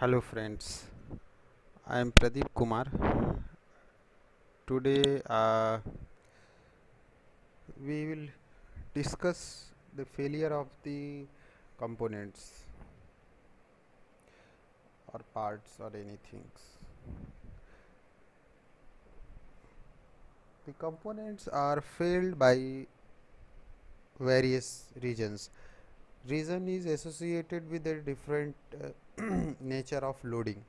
Hello friends, I am Pradeep Kumar. Today we will discuss the failure of the components or parts or anything. The components are failed by various reasons. Reason is associated with the different nature of loading.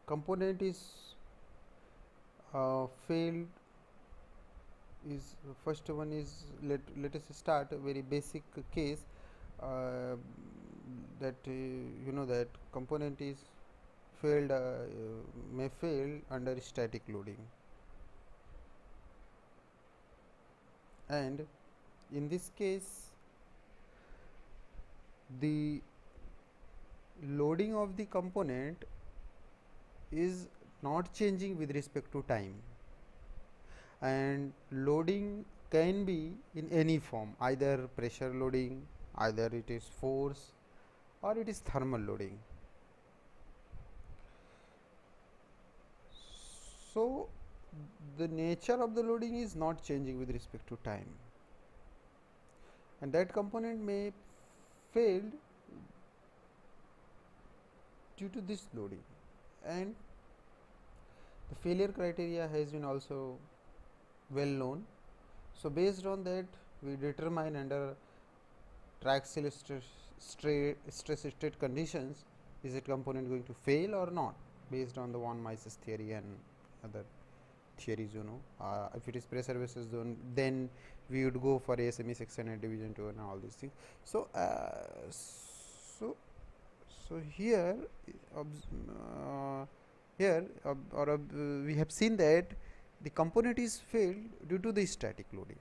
Component is failed is first one is let us start a very basic case uh, that you know that component is failed may fail under static loading, and in this case the loading of the component is not changing with respect to time, and loading can be in any form, either pressure loading, either it is force, or it is thermal loading. So the nature of the loading is not changing with respect to time, and that component may fail due to this loading, and the failure criteria has been also well known. So based on that, we determine under triaxial stress state conditions, is it component going to fail or not, based on the von Mises theory and other theories. If it is pressure versus zone, then we would go for ASME section and division 2 and all these things. So so here we have seen that the component is failed due to the static loading.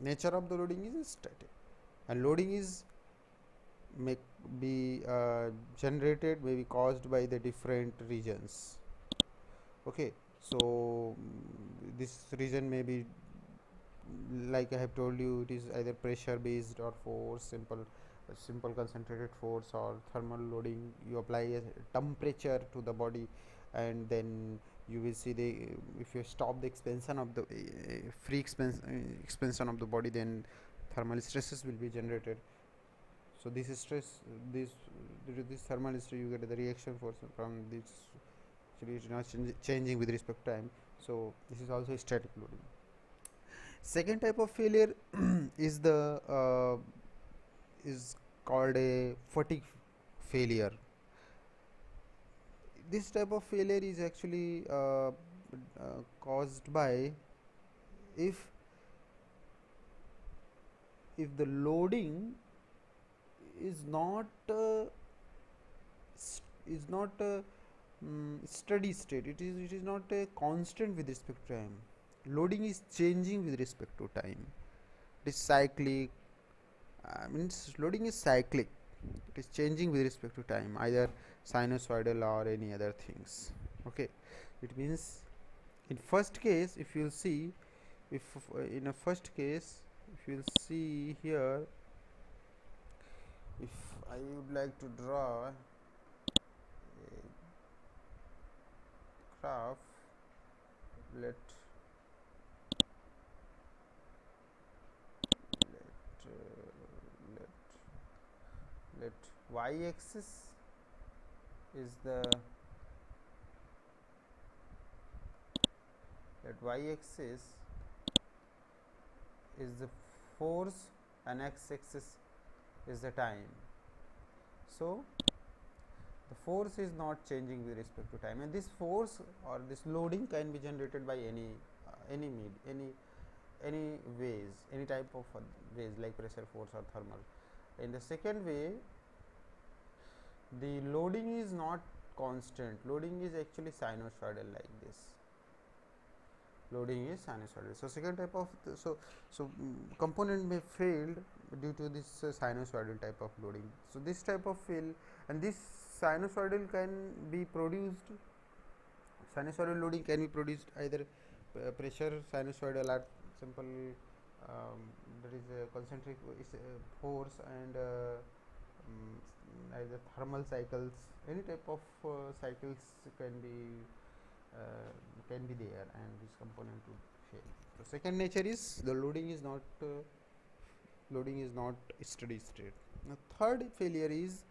Nature of the loading is static, and loading is may be generated, may be caused by the different regions. Okay, so this region may be, like I have told you, it is either pressure based or force, simple concentrated force, or thermal loading. You apply a temperature to the body, and then you will see the, if you stop the expansion of the free expansion of the body, then thermal stresses will be generated. So this stress, this due to this thermal stress, you get the reaction force from this. Actually, it is not changing with respect to time. So this is also static loading. Second type of failure is the is called a fatigue failure. This type of failure is actually caused by if the loading is not steady state, it is not a constant with respect to time. Loading is changing with respect to time. It is cyclic, means loading is cyclic, it is changing with respect to time, either sinusoidal or any other things. Okay, it means in first case, if you will see, if in a first case, if you will see here, if I would like to draw a graph, let y-axis is the y-axis is the force and x-axis is the time. So the force is not changing with respect to time, and this force or this loading can be generated by any ways, any type of ways, like pressure, force, or thermal. In the second way, the loading is not constant, loading is actually sinusoidal, like this. Loading is sinusoidal. So second type of component may fail due to this sinusoidal type of loading. So this type of fail, and this sinusoidal can be produced, sinusoidal loading can be produced either pressure sinusoidal or simple there is a concentric force and either thermal cycles, any type of cycles can be there, and this component would fail. The second nature is the loading is not steady state. The third failure is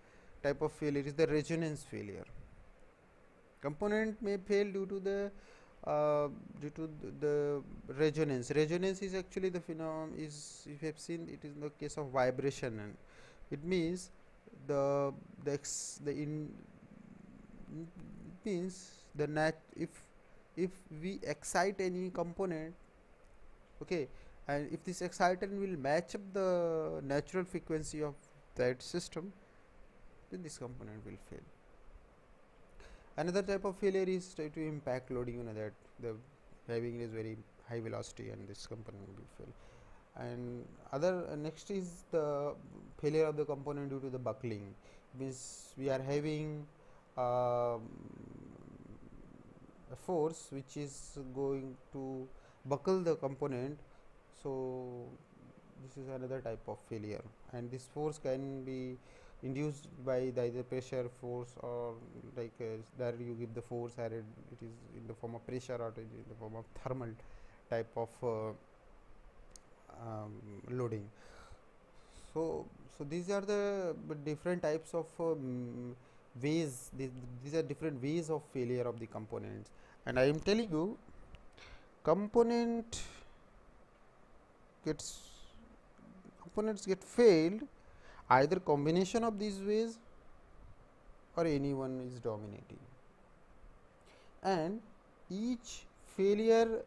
type of failure is the resonance failure. Component may fail due to the resonance. Resonance is actually the phenomenon is, if you have seen, it is in the case of vibration, and it means the in it means the if we excite any component, okay, and if this excitant will match up the natural frequency of that system, then this component will fail. Another type of failure is try to impact loading, that the having is very high velocity and this component will fail. And other next is the failure of the component due to the buckling. Means we are having a force which is going to buckle the component, so this is another type of failure, and this force can be induced by either pressure force, or like there you give the force and it is in the form of pressure, or it is in the form of thermal type of loading. So these are the different types of ways. These are different ways of failure of the components, and I am telling you, components get failed, either combination of these ways or any one is dominating, and each failure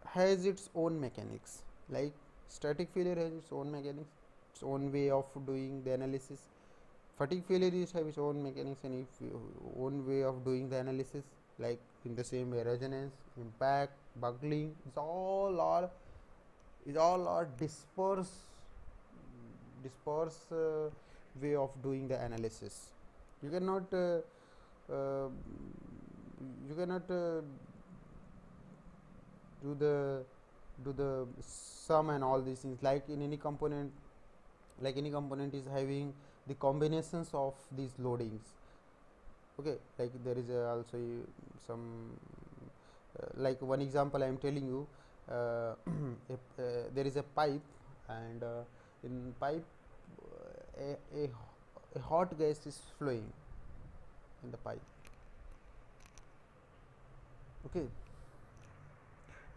has its own mechanics. Like static failure has its own mechanics, its own way of doing the analysis. Fatigue failure is have its own mechanics and its own way of doing the analysis. Like in the same way, resonance, impact, buckling, is all are disperse way of doing the analysis. You cannot do the sum and all these things, like in any component. Like any component is having the combinations of these loadings, okay. Like there is also some like one example I am telling you. If there is a pipe, and in pipe a hot gas is flowing in the pipe, okay,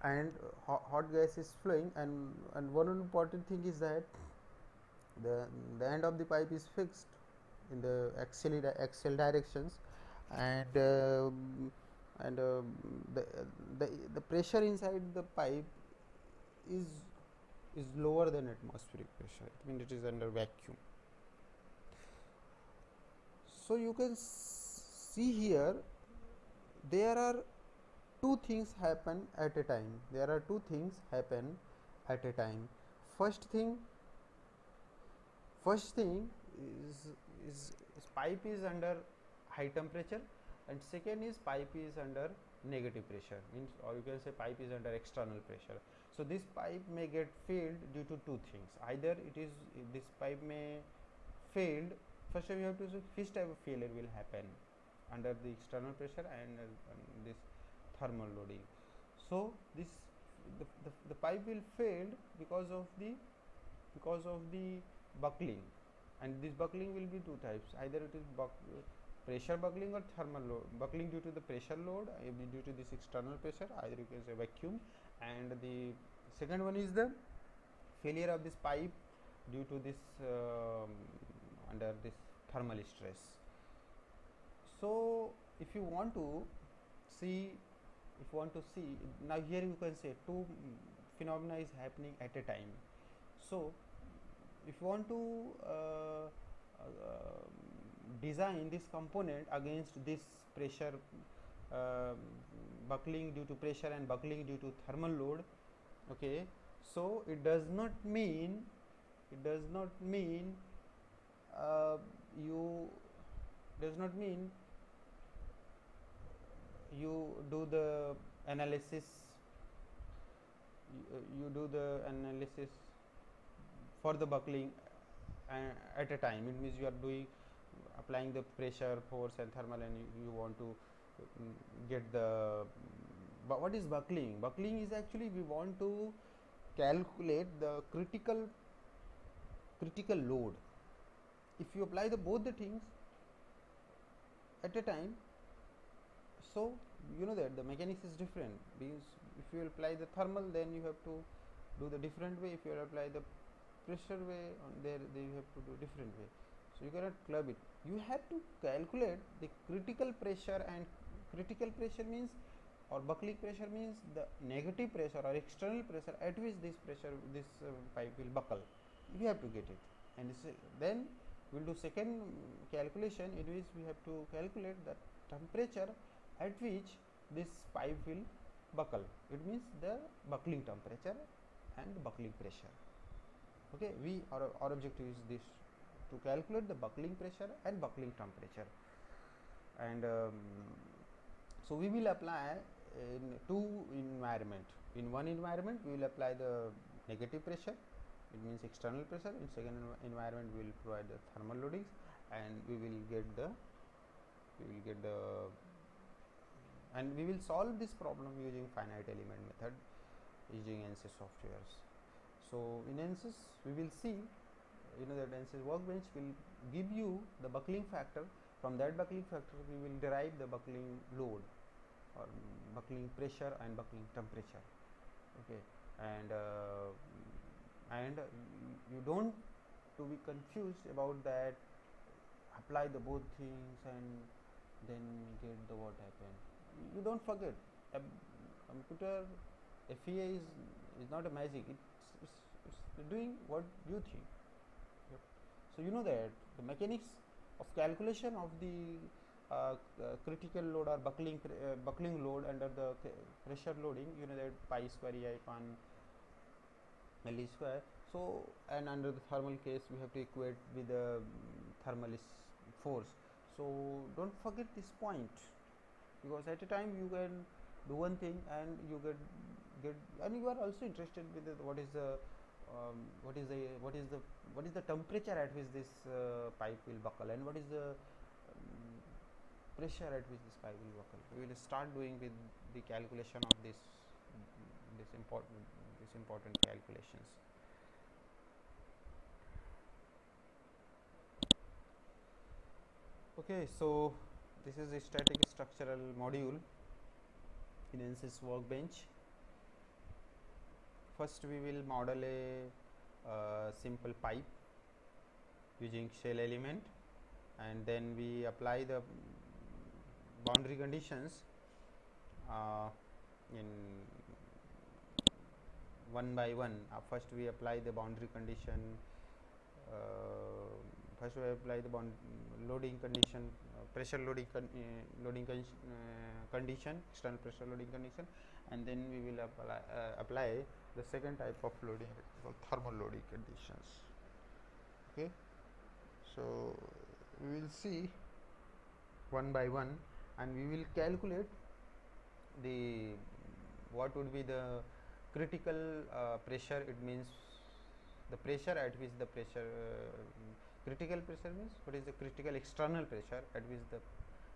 and hot gas is flowing, and one important thing is that the end of the pipe is fixed in the axial directions, and the pressure inside the pipe is lower than atmospheric pressure. It means it is under vacuum. So you can see here there are two things happen at a time. First thing is pipe is under high temperature, and second is pipe is under negative pressure, means, or you can say pipe is under external pressure. So this pipe may get failed due to two things. Either it is this pipe may failed. First we have to see which type of failure will happen under the external pressure and this thermal loading. So this the pipe will fail because of the buckling, and this buckling will be two types. Either it is pressure buckling or thermal load buckling due to the pressure load, due to this external pressure, either you can say vacuum, and the second one is the failure of this pipe due to this under this thermal stress. So if you want to see now, here you can say two phenomena is happening at a time. So if you want to design this component against this pressure buckling due to pressure and buckling due to thermal load, okay, so it does not mean you do the analysis you do the analysis for the buckling at a time. It means you are doing applying the pressure, force and thermal, and you want to get the but what is buckling? Buckling is actually we want to calculate the critical load. If you apply the both the things at a time, so you know that the mechanics is different, because if you apply the thermal, then you have to do the different way. If you apply the pressure way on there, you have to do different way. So you cannot club it. You have to calculate the critical pressure, and critical pressure means, or buckling pressure means, the negative pressure or external pressure at which this pipe will buckle. You have to get it, and then we will do second calculation, in which we have to calculate the temperature at which this pipe will buckle. It means the buckling temperature and buckling pressure. Okay, our objective is this, to calculate the buckling pressure and buckling temperature. And so we will apply in two environment. In one environment we will apply the negative pressure, it means external pressure. In second environment we will provide the thermal loadings, and we will get the and we will solve this problem using finite element method, using Ansys softwares. So in Ansys we will see, that Ansys workbench will give you the buckling factor. From that buckling factor we will derive the buckling load, or buckling pressure and buckling temperature. Okay, and you don't to be confused about that, apply the both things and then get the what happened. You don't forget, computer FEA is not a magic. It's doing what you think. Yep. So you know that the mechanics of calculation of the critical load or buckling load under the pressure loading, that pi square EI upon LE square. So, and under the thermal case we have to equate with the thermal force. So don't forget this point, because at a time you can do one thing and you get and you are also interested with what is the temperature at which this pipe will buckle, and what is the pressure at which this pipe will buckle. We will start doing with the calculation of this important calculations. Okay, so this is a static structural module in Ansys workbench. First we will model a simple pipe using shell element, and then we apply the boundary conditions in one by one. First we apply the boundary condition, loading condition, pressure loading condition, external pressure loading condition, and then we will apply the second type of loading, thermal loading conditions. Okay, so we will see one by one, and we will calculate what would be the critical pressure. It means the pressure at which the critical pressure means what is the critical external pressure at which the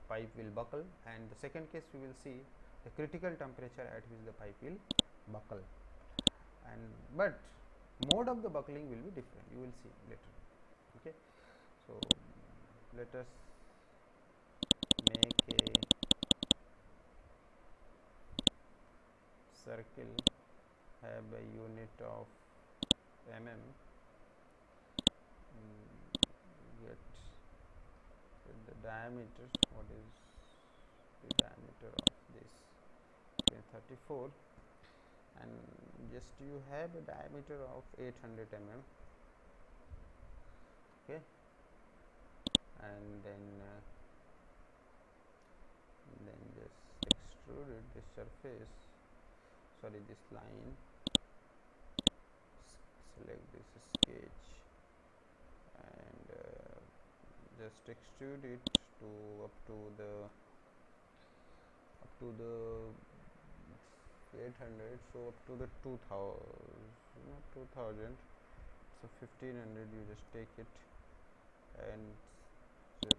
pipe will buckle, and the second case we will see the critical temperature at which the pipe will buckle. And but mode of the buckling will be different, you will see later. Okay, so let us make a circle, have a unit of mm, get the diameter. What is the diameter of this? Okay, 34, and just you have a diameter of 800 mm. Okay, and then just extrude it, this surface, this line, select this sketch, and just extrude it up to the 800, so up to the 2000, not 2000, so 1500 you just take it, and so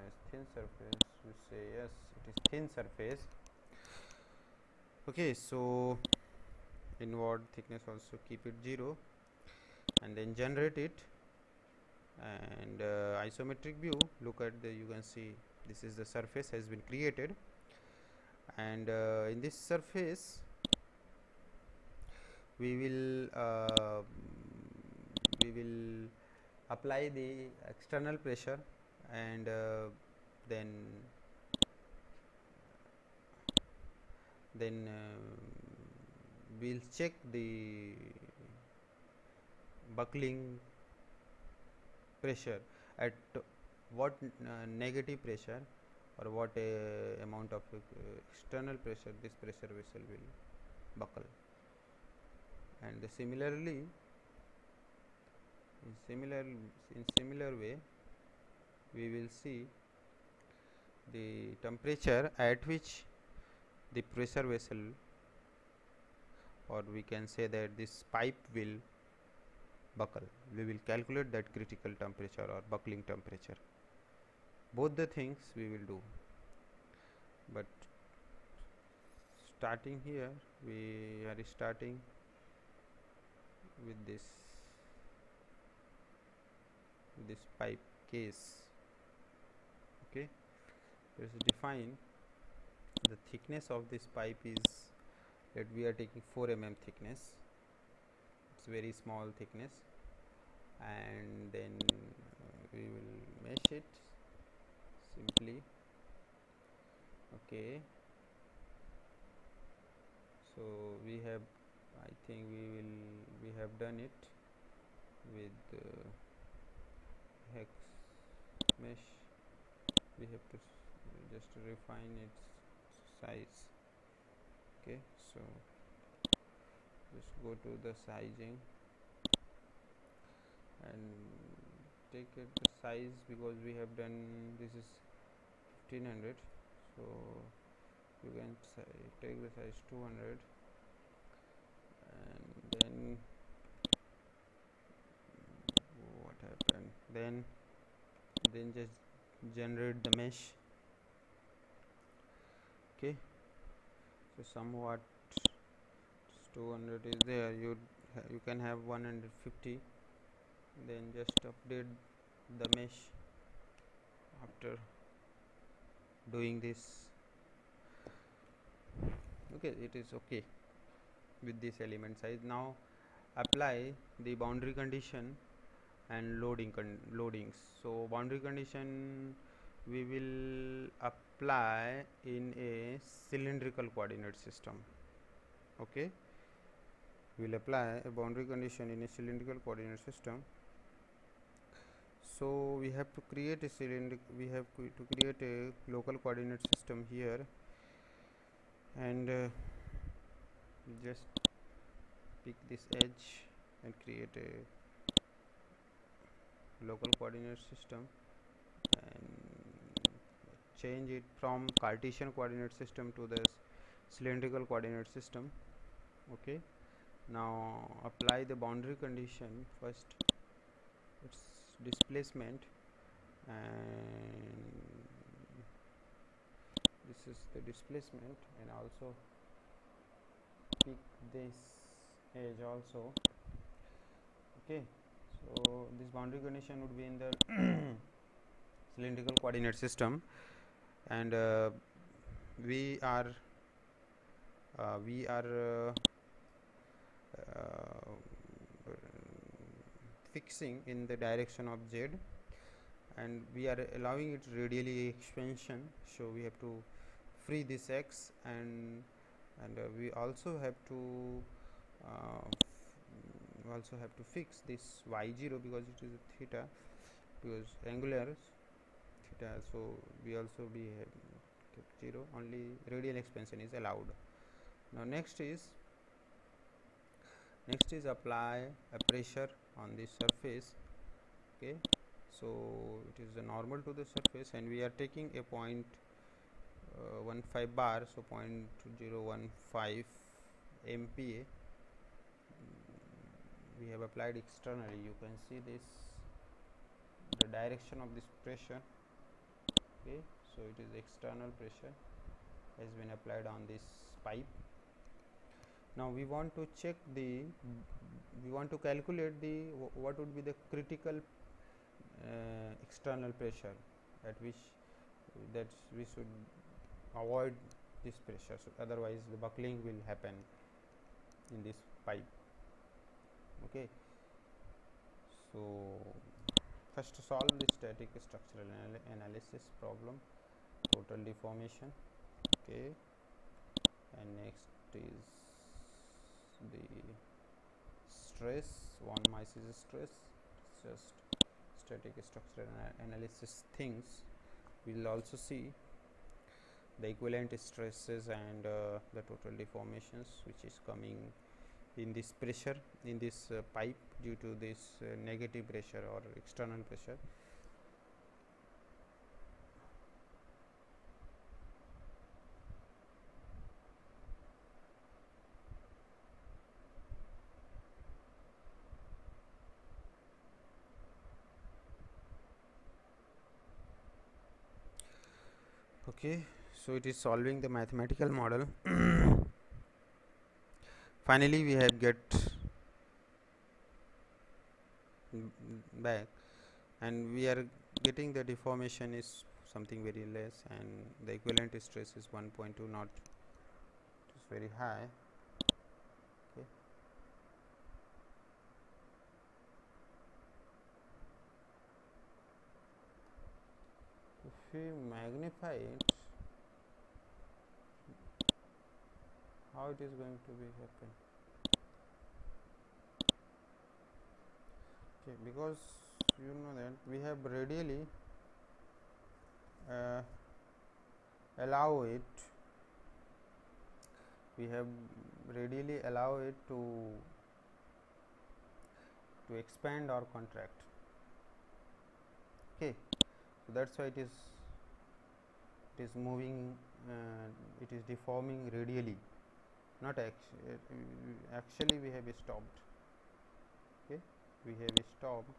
as thin surface we say yes it is thin surface. Okay, so inward thickness also keep it 0, and then generate it, and isometric view, look at the, you can see this is the surface has been created, and in this surface we will apply the external pressure, and then we'll check the buckling pressure at what negative pressure or what amount of external pressure this pressure vessel will buckle. And similarly in similar way we will see the temperature at which the pressure vessel, or we can say that this pipe will buckle. We will calculate that critical temperature or buckling temperature. Both the things we will do, but starting here we are starting with this pipe case. Okay, let us define the thickness of this pipe is, that we are taking 4 mm thickness, it's very small thickness, and then we will mesh it simply. Okay, so we have, I think we have done it with hex mesh. We have to just refine its size. Okay, so just go to the sizing and take it the size, because we have done this is 1500, so you can take the size 200, and then what happened, then just generate the mesh. Okay, so somewhat 200 is there, you can have 150, then just update the mesh after doing this. Okay, it is okay with this element size. Now apply the boundary condition and loadings. So boundary condition we will apply in a cylindrical coordinate system. Okay, we will apply a boundary condition in a cylindrical coordinate system. So we have to create a create a local coordinate system here, and just pick this edge and create a local coordinate system, and change it from Cartesian coordinate system to the cylindrical coordinate system. Okay, now apply the boundary condition. First its displacement, and this is the displacement, and also pick this edge also. Okay, so this boundary condition would be in the cylindrical coordinate system, and we are fixing in the direction of Z, and we are allowing it radially expansion, so we have to free this X, and we also have to fix this Y0, because it is a theta, because angular theta, so we also be 0, only radial expansion is allowed. Now next is apply a pressure on this surface. Okay, so it is normal to the surface, and we are taking a 0.15 bar, so 0.015 MPa, we have applied externally. You can see this, the direction of this pressure. Okay, so it is external pressure has been applied on this pipe. Now we want to check the, we want to calculate the what would be the critical external pressure at which that we should avoid this pressure, so otherwise the buckling will happen in this pipe. Okay, so first to solve the static structural analysis problem, total deformation. Okay, and next is the stress, one mysis stress, just static structural analysis things. We will also see the equivalent stresses and the total deformations which is coming in this pressure, in this pipe due to this negative pressure or external pressure. Okay, so it is solving the mathematical model. Finally we have get back, and we are getting the deformation is something very less, and the equivalent stress is 1.2, not it is very high. Okay. If we magnify it, how it is going to be happen? Okay, because you know that we have radially allow it, we have radially allow it to expand or contract. Okay, so that's why it is moving, it is deforming radially, not actually we have stopped. Okay, we have stopped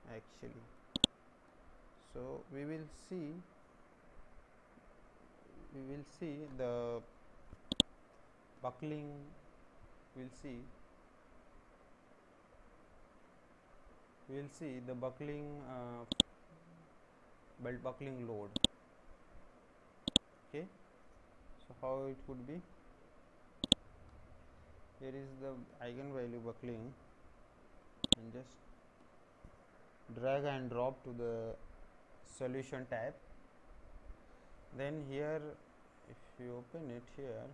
actually. So we will see the buckling, we will see the buckling belt buckling load. Okay, so how it could be? Here is the eigenvalue buckling, and just drag and drop to the solution tab. Then here, if you open it here,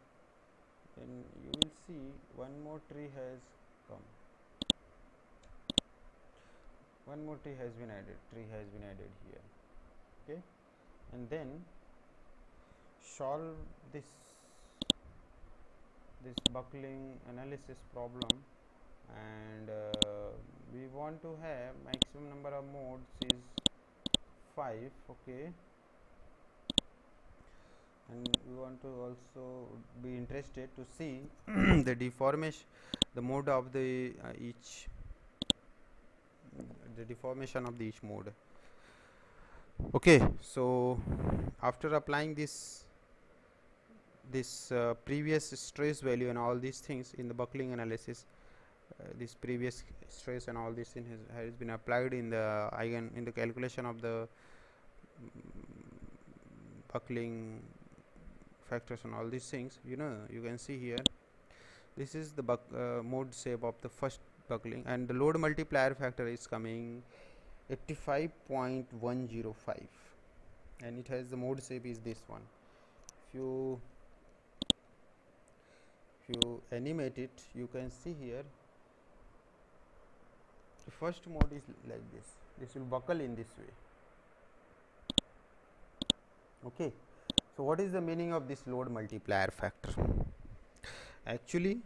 then you will see one more tree has come. One more tree has been added. Here. Okay, and then solve this buckling analysis problem, and we want to have maximum number of modes is 5. Okay, and we want to also be interested to see the deformation, the mode of the each, the deformation of the each mode. Okay, so after applying this previous stress value and all these things in the buckling analysis, this previous stress and all these things has been applied in the in the calculation of the buckling factors and all these things. You know, you can see here, this is the mode shape of the first buckling, and the load multiplier factor is coming 85.105, and it has the mode shape is this one. If you animate it, you can see here the first mode is like this will buckle in this way. Okay, so what is the meaning of this load multiplier factor? Actually,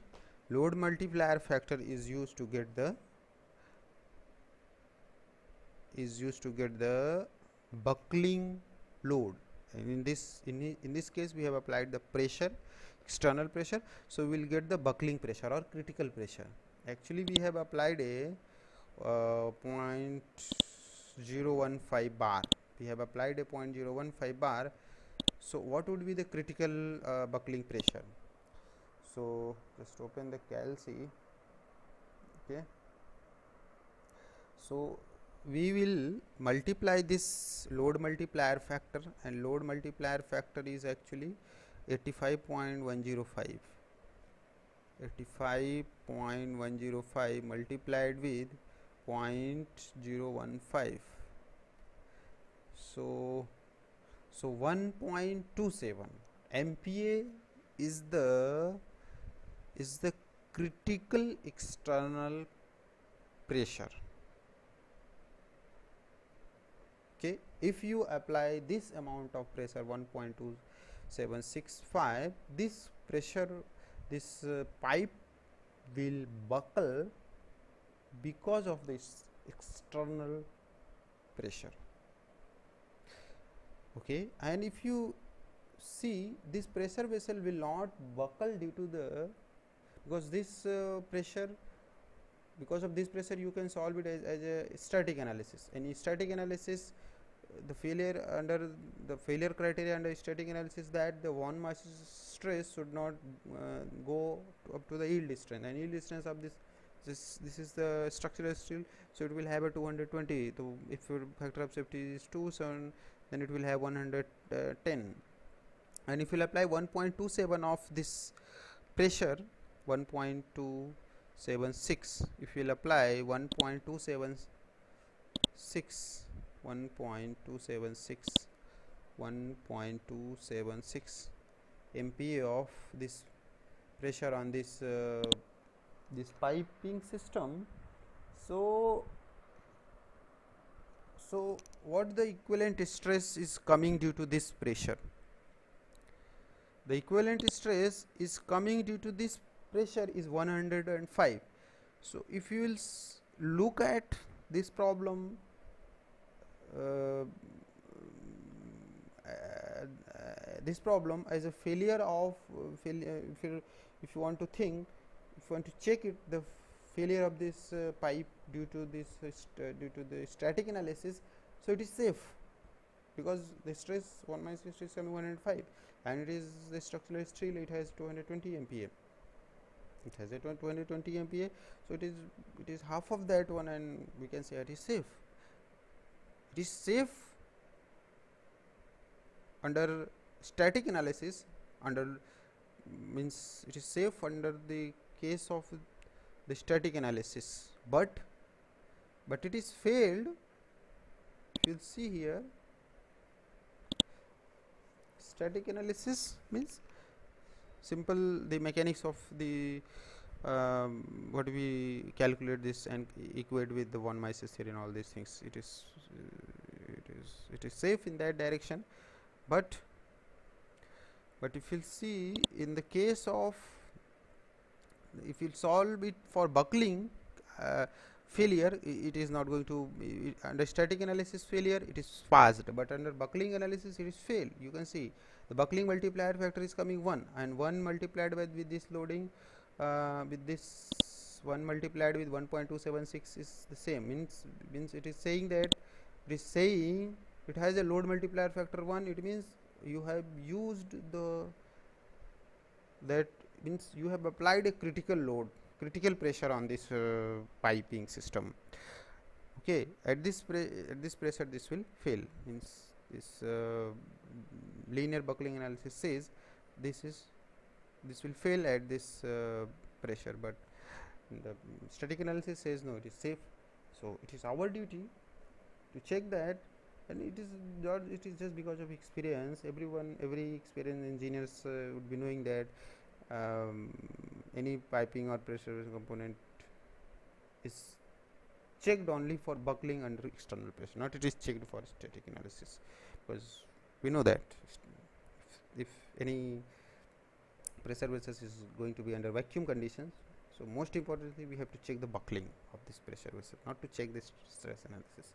load multiplier factor is used to get the buckling load, and in this case we have applied the pressure. external pressure, so we will get the buckling pressure or critical pressure. Actually we have applied a 0.015 bar. We have applied a 0.015 bar. So what would be the critical buckling pressure? So just open the calc. Okay, so we will multiply this load multiplier factor, and load multiplier factor is actually 85.105. 85.105 multiplied with 0.015. So 1.27 MPa is the critical external pressure. Okay, if you apply this amount of pressure 1.2765, this pressure, this pipe will buckle because of this external pressure. Okay, and if you see, this pressure vessel will not buckle due to the, because this pressure, because of this pressure you can solve it as a static analysis. In static analysis, the failure under the failure criteria under static analysis, that the one mass stress should not go up to the yield strength, and yield strength of this is the structural steel, so it will have a 220. So if your factor of safety is 2, then it will have 110, and if you will apply 1.27 of this pressure, 1.276, if you will apply 1.276 MPa of this pressure on this this piping system. So what the equivalent stress is coming due to this pressure? The equivalent stress is coming due to this pressure is 105. So if you will look at this problem, this problem as a failure of if you want to think, if you want to check it, the failure of this pipe due to this due to the static analysis, so it is safe, because the stress 1 minus stress is 105, and it is the structural steel, it has 220 MPa. It has a 220 MPa, so it is half of that one, and we can say it is safe. It is safe under static analysis, under means it is safe under the case of the static analysis, but it is failed. You will see here, static analysis means simple, the mechanics of the what we calculate this and equate with the one Mises theory and all these things. It is safe in that direction, but if you see in the case of, if you solve it for buckling failure, it is not going to under static analysis failure it is passed, but under buckling analysis it is failed. You can see the buckling multiplier factor is coming 1, and 1 multiplied with this loading with this 1 multiplied with 1.276 is the same, means it is saying that it is saying it has a load multiplier factor 1. It means you have used that means you have applied a critical load, critical pressure on this piping system. Okay, at this pressure this will fail, means this linear buckling analysis says this will fail at this pressure, but the static analysis says no, it is safe. So it is our duty to check that, and it is just because of experience. Every experienced engineers would be knowing that any piping or pressure component is checked only for buckling under external pressure, not it is checked for static analysis, because we know that if any pressure vessel is going to be under vacuum conditions, so most importantly we have to check the buckling of this pressure vessel, not to check this stress analysis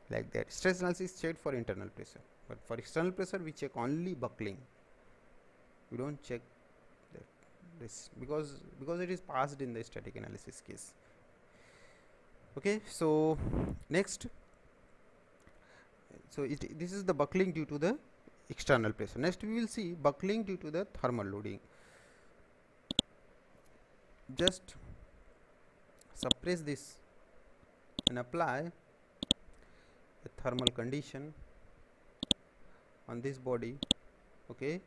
like that. Stress analysis is checked for internal pressure, but for external pressure we check only buckling, we don't check the this, because it is passed in the static analysis case. Okay, so next, so this is the buckling due to the external pressure. Next we will see buckling due to the thermal loading. Just suppress this and apply a thermal condition on this body, okay,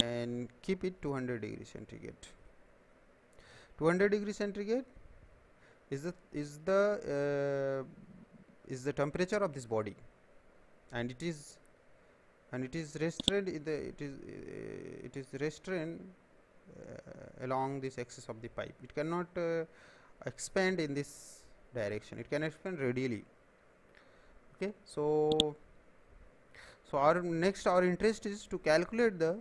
and keep it 200 degrees centigrade. 200 degrees centigrade is the temperature of this body, and it is restrained in the it is restrained along this axis of the pipe. It cannot expand in this direction, it can expand radially. Okay, so our interest is to calculate the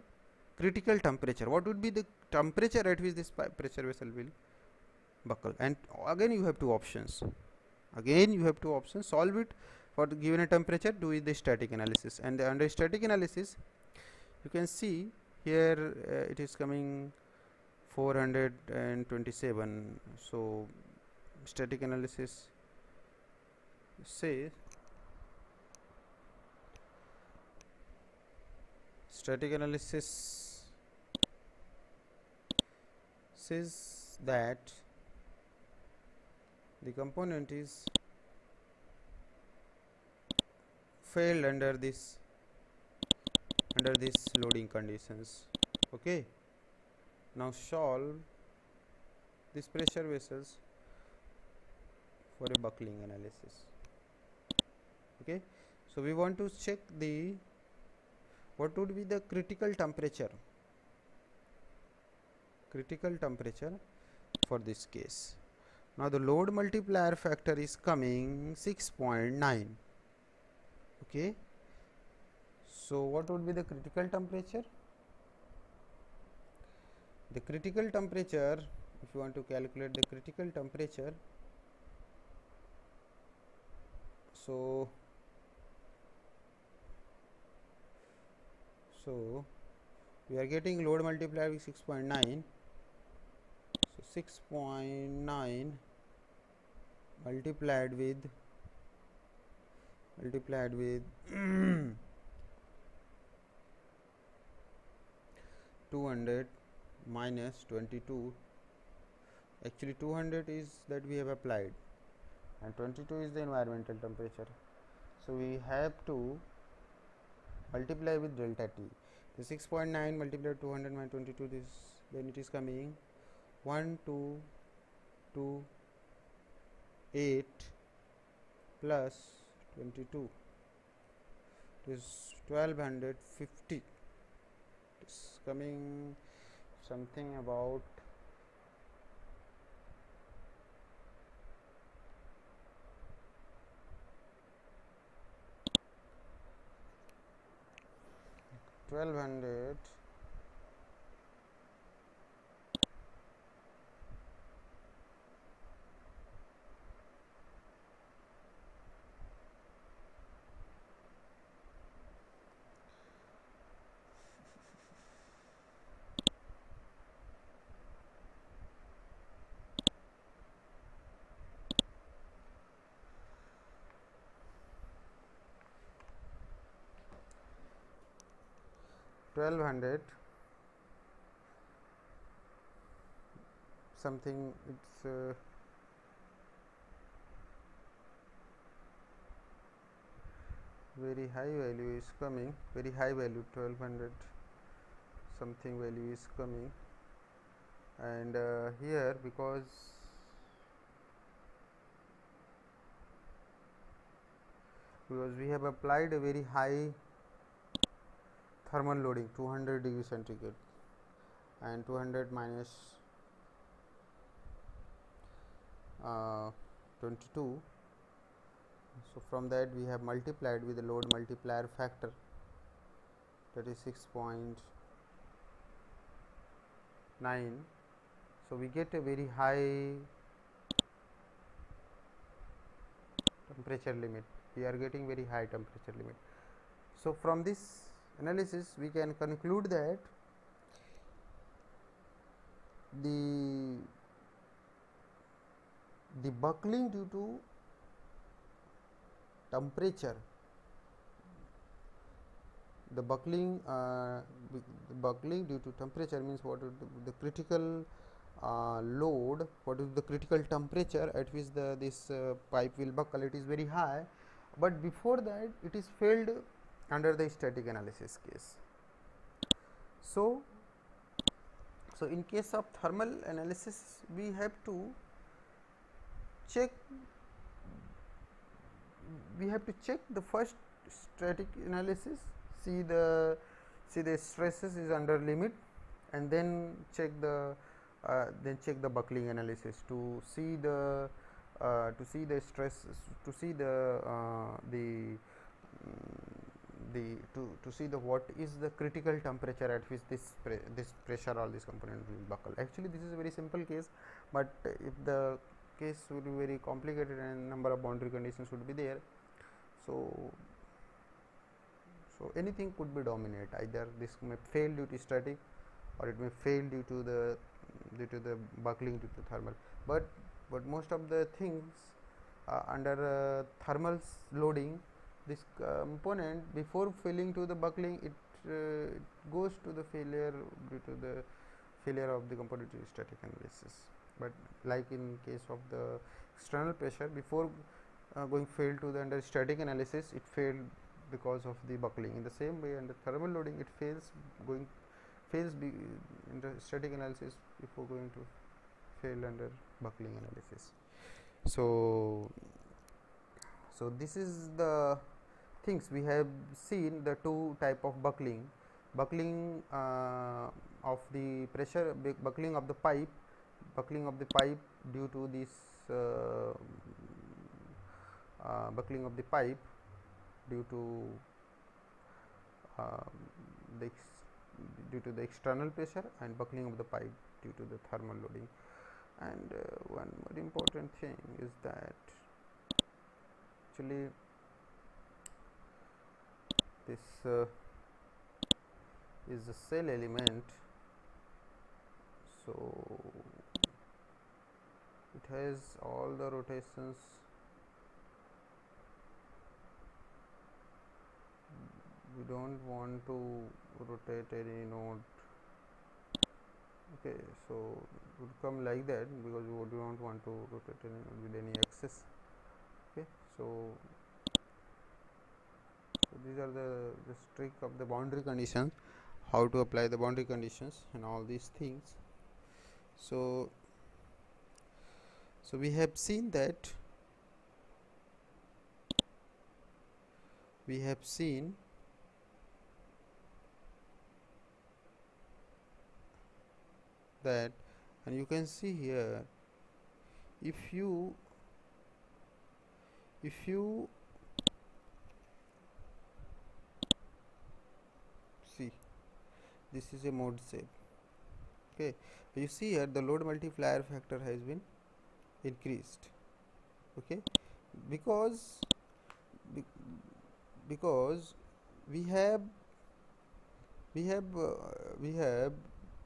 critical temperature. What would be the temperature at which this pressure vessel will buckle? And again you have two options. Solve it for the given a temperature, do the static analysis, and under static analysis you can see here it is coming 427. So static analysis says that the component is failed under this loading conditions. Okay, now solve this pressure vessels for a buckling analysis. Okay, so we want to check the what would be the critical temperature for this case. Now the load multiplier factor is coming 6.9. okay, so what would be the critical temperature? The critical temperature, if you want to calculate the critical temperature, so we are getting load multiplier with 6.9. so 6.9 multiplied with 200 minus 22. Actually 200 is that we have applied, and 22 is the environmental temperature, so we have to multiply with delta T. The 6.9 multiplied 200 minus 22, this then it is coming 1228 plus 22 is 1250. It is coming something about 1200 1200 something, it's very high value is coming, very high value, 1200 something value is coming, and here because we have applied a very high thermal loading, 200 degree centigrade, and 200 minus 22. So from that we have multiplied with the load multiplier factor, that is 6.9. so we get a very high temperature limit, we are getting very high temperature limit. So from this analysis we can conclude that the buckling due to temperature, the buckling due to temperature means what is the critical load, what is the critical temperature at which this pipe will buckle. It is very high, but before that it is failed under the static analysis case. So in case of thermal analysis, we have to check the first static analysis, see the stresses is under limit, and then check the buckling analysis to see the stress, to see to see the what is the critical temperature at which this pressure or this component will buckle. Actually, this is a very simple case, but if the case will be very complicated and number of boundary conditions would be there, so anything could be dominate. Either this may fail due to static, or it may fail due to the buckling due to thermal. But most of the things under thermal loading, this component before failing to the buckling, it goes to the failure due to the failure of the component in static analysis. But like in case of the external pressure, before going fail to the under static analysis, it failed because of the buckling. In the same way, under thermal loading, it fails in the static analysis before going to fail under buckling analysis. So this is the things we have seen, the two type of buckling of the pressure, buckling of the pipe due to this buckling of the pipe due to the external pressure, and buckling of the pipe due to the thermal loading. And one more important thing is that actually this is the cell element, so it has all the rotations. We don't want to rotate any node. Okay, so it would come like that because we don't want to rotate any node with any axis. Okay, so these are the trick of the boundary conditions, how to apply the boundary conditions and all these things. So we have seen that and you can see here, if you see, this is a mode shape. Okay, you see here the load multiplier factor has been increased. Okay, because we have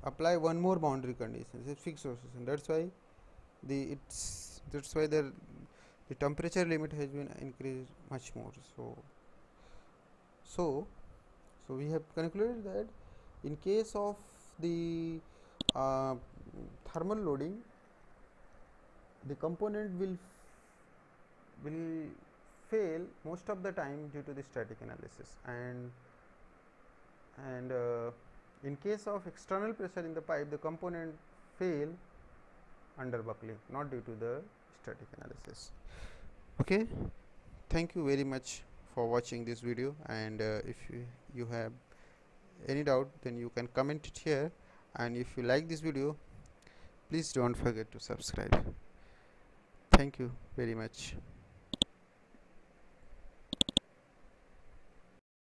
apply one more boundary condition, it's fixed rotation. That's why the temperature limit has been increased much more. So we have concluded that in case of the thermal loading, the component will fail most of the time due to the static analysis, and in case of external pressure in the pipe, the component fail under buckling, not due to the static analysis. Okay, thank you very much for watching this video, and if you have any doubt, then you can comment it here, and if you like this video, please don't forget to subscribe. Thank you very much.